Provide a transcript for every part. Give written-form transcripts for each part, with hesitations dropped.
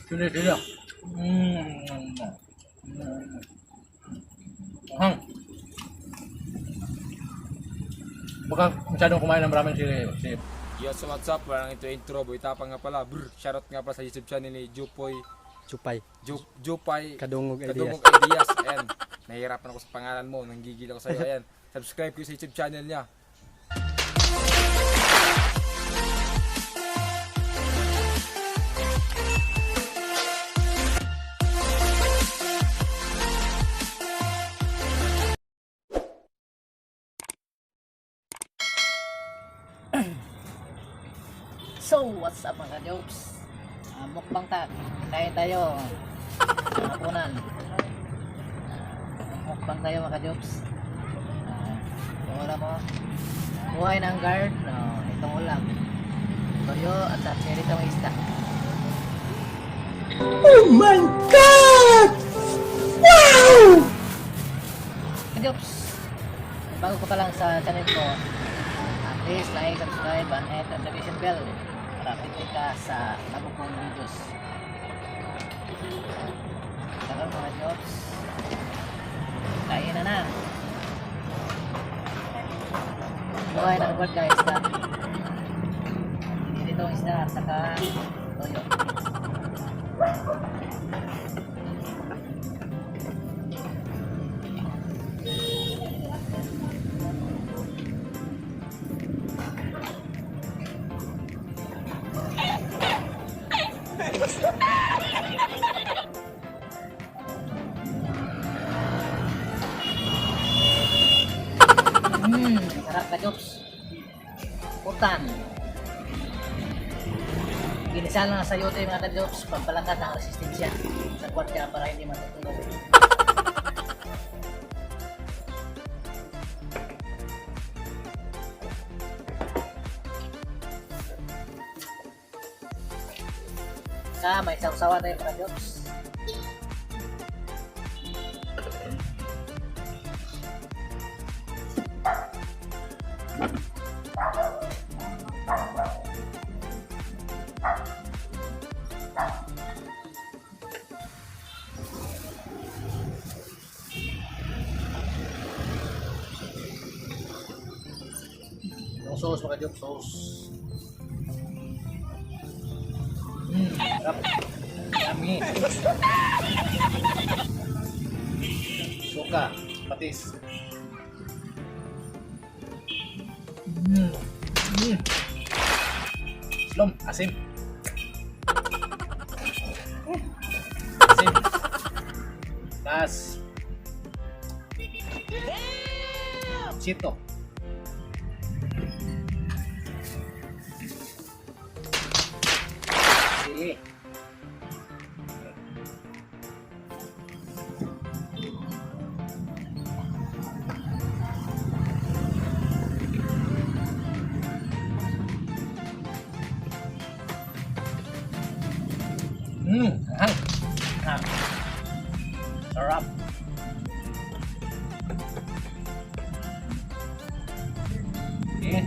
Sili. Hang. Baka masyadong kumain ng maraming sili. Yo, so what's up? Parang ito intro, boy tapang nga pala. Shoutout nga pala sa YouTube channel ni Jupay Kadungog Ideas. Ideas. And nahihirapan ako sa pangalan mo, nanggigil ako sa iyo. Ayan, subscribe ko sa YouTube channel niya. So, what's up mga jokes? Mukbang tak. Kain tayo. Hapunan. Mukbang tayo mga jokes. Itong ulam mo. Buhay ng guard. No, itong ulam. Toyo at sa itong isda. Oh my God! Wow! Mga jokes. Bago ka pa lang sa channel ko, please like, subscribe, and hit the notification bell para update ka sa bago kong videos. Tagal mga jobs. Kain na. Buhay ng bird guys. Dito ang isda at saka toyo. Sarap ka jobs. Putan. Ginisa lang sa yote mga ka-jobs, pampalakat ng resistensya sa kwartya para hindi matutulog. May sausawa tayo mga jobs. Yung sauce mga jobs, sauce. Sarap. Yummy. Suka, patis. Slom, asim. Asim. Tas. Chito. Sili. Sarap. Okay.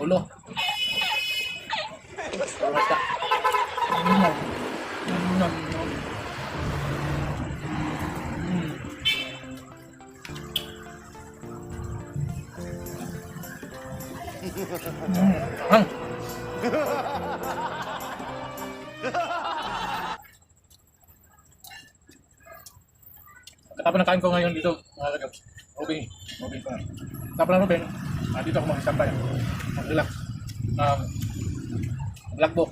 Ulo. Basta. Katapos ng kain ko ngayon dito, mga lagabs. Robin ko na. Tapos ng Robin, dito ako mag-sampay. Mag-relax. Vlogbook.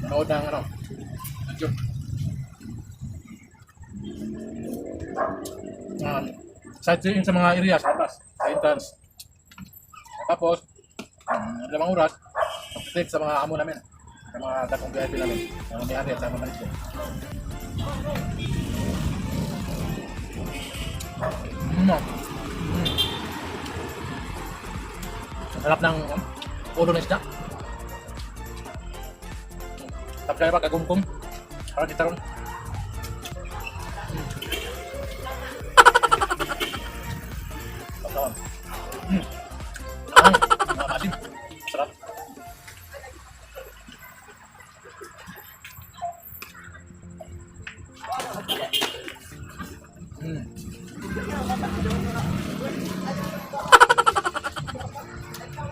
Manood ng video. Sightseeing sa mga area sa labas, sa entrance. Tapos, limang oras, trip sa mga amo namin. Sa mga takong VIP namin. Mga may-ari at mga manito. Sarap ng ulo ng isda. Tapos kaya pa kagumkum. Parang kita ron. Tapos mga asin. Sarap.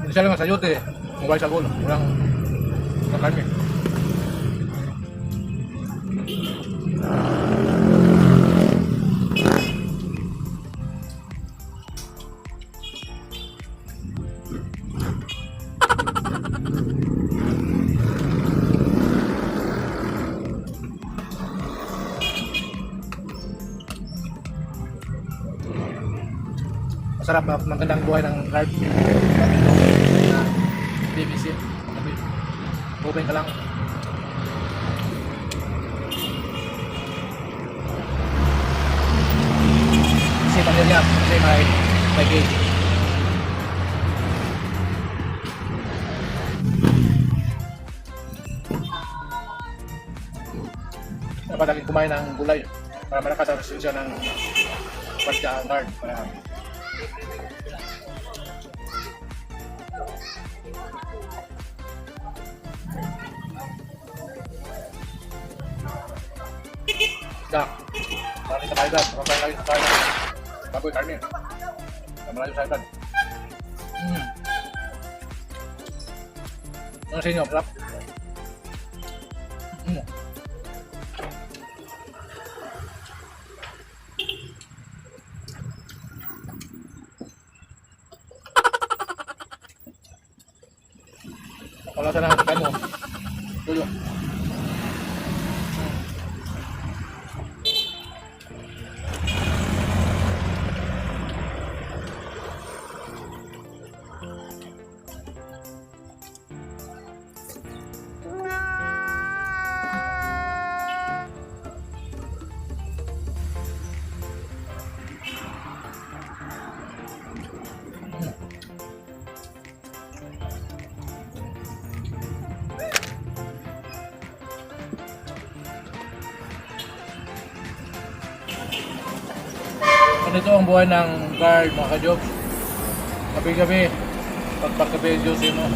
Hindi siya lang sayote. Mabay sa gulo. Walang karne. Masarap, magandang buhay ng carb. BBC. Open ka lang. Kasi pamilya, kasi may gauge. Dapat lagi kumain ng gulay para malakas ang resistensya ng pagka-guard. Para Dak, marami sa kailan, marami lagi sa kailan. Baboy, karne. Marami sa kailan. Ano sa inyo, sarap? Kalasa na ang chicken mo. Tuyo. Ganito ang buhay ng guard, mga ka-jobs. Gabi-gabi, pagpagka-videos mo.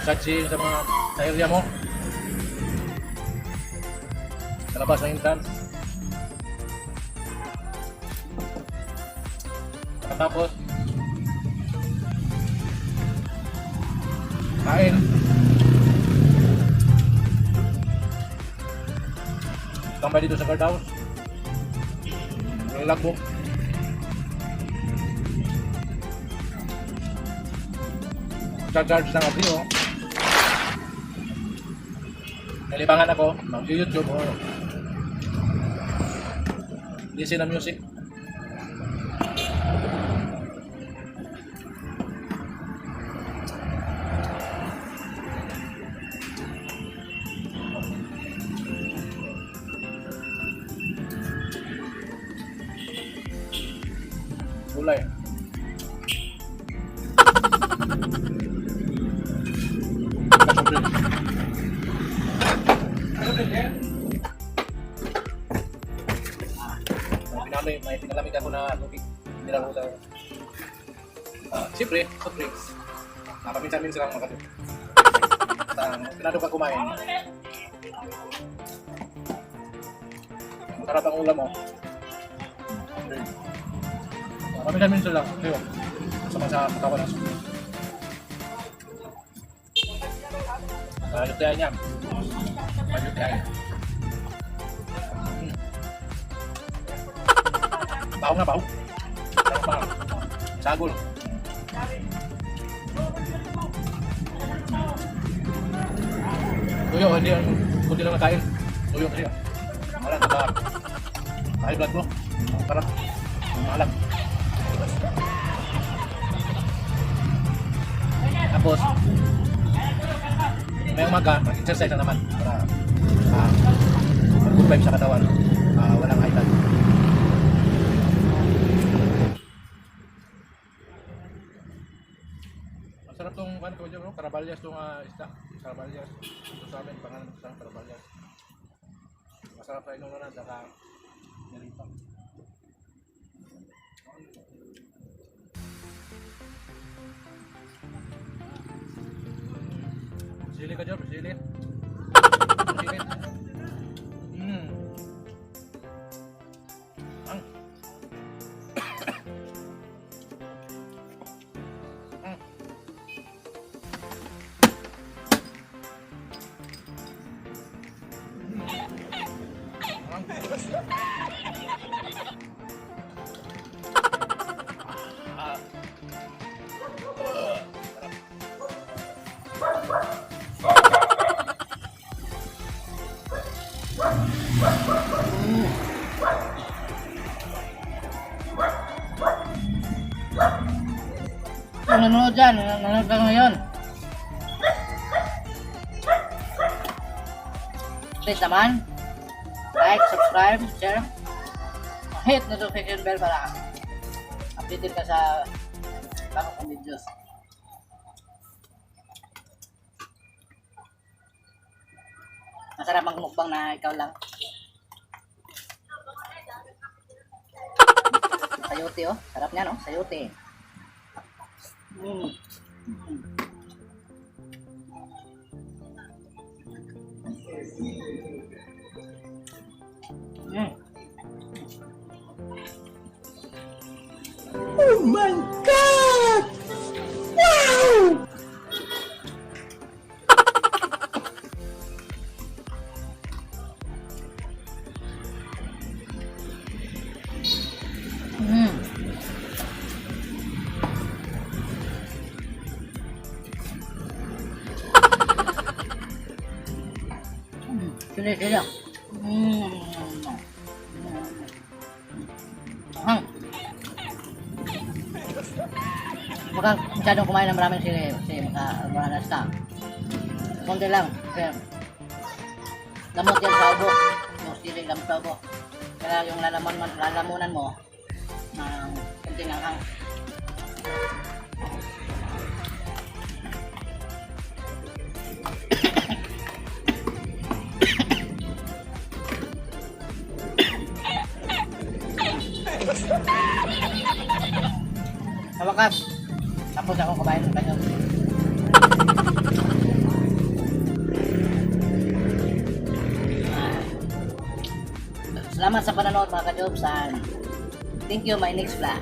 Saksi sa mga sa area mo. Sa labas ng intan. Tapos, kain. Tambay dito sa guard house. Lagbo. Charge ng abri, oh. Nalibangan ako, mag-YouTube, oh. Listen na music. Gulay. May pinalamig ako na tubig. Hindi lang ako sa... Siyempre, soft drinks. Paminsan-minsan lang makatid. Pinado ka kumain. Masarap ang ulam mo. Paminsan-minsan lang. Ito yun. Sama sa katawan ng sulit. Lutihan niya. Lutihan. Baho nga, baho. Sagol. Tuyo, hindi yan. Kunti lang nakain. Tuyo kasi. Wala, naka. High blood mo. Parang. Malang. Tapos, may umaga, mag-exercise na naman para good vibe sa katawan. Walang high blood. Masarap tong kan ko dyan, Caraballas tong isda. Caraballas. Ito sa amin, pangalan ko sa Caraballas. Masarap sa inunan, saka nilita. Sili ka dyan, sili. Sili. Ang. Kung nanonood dyan, nanonood ka ngayon. Please naman, like, subscribe, share, hit notification bell para updated ka sa bago kong videos. Masarap ang mukbang na ikaw lang. Sayote oh, sarap niya no, sayote. Mm. Mm. Oh my God! Wow! Mm. Sili, sili. Huwag kang masyadong kumain ng maraming sili kasi makaranas ka. Konti lang. Kasi gamot yan sa ubo. Yung sili gamot sa ubo. Kaya yung lalamunan mo ng konting anghang. Sa wakas, tapos ako kumain ng kanyo. Salamat sa panonood mga ka-jobs and thank you my next vlog.